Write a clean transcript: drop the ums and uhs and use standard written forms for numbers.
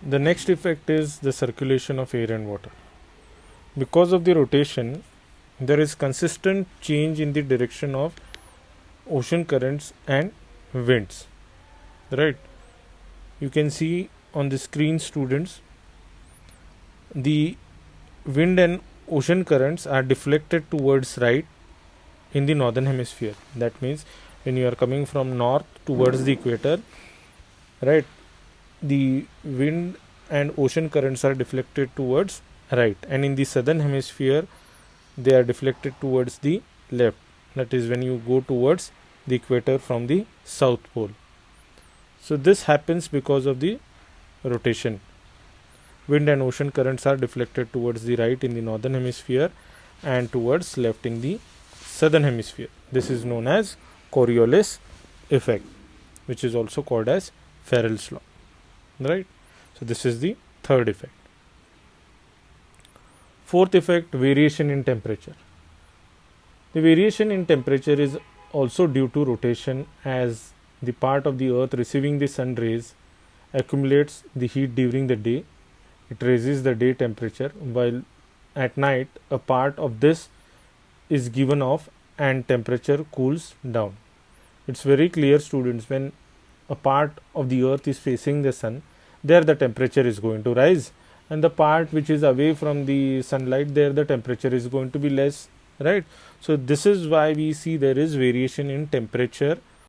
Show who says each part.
Speaker 1: The next effect is the circulation of air and water. Because of the rotation, there is consistent change in the direction of ocean currents and winds. Right? You can see on the screen, students, the wind and ocean currents are deflected towards right in the northern hemisphere. That means when you are coming from north towards the equator, right, the wind and ocean currents are deflected towards right, and in the southern hemisphere they are deflected towards the left. That is when you go towards the equator from the south pole. So this happens because of the rotation. Wind and ocean currents are deflected towards the right in the northern hemisphere and towards left in the southern hemisphere. This is known as Coriolis effect, which is also called as Farrell's law. Right? So this is the third effect. Fourth effect, variation in temperature. The variation in temperature is also due to rotation, as the part of the earth receiving the sun rays accumulates the heat during the day. It raises the day temperature, while at night a part of this is given off and temperature cools down. It's very clear, students, when a part of the earth is facing the sun, there the temperature is going to rise, and the part which is away from the sunlight, there the temperature is going to be less, right? So this is why we see there is variation in temperature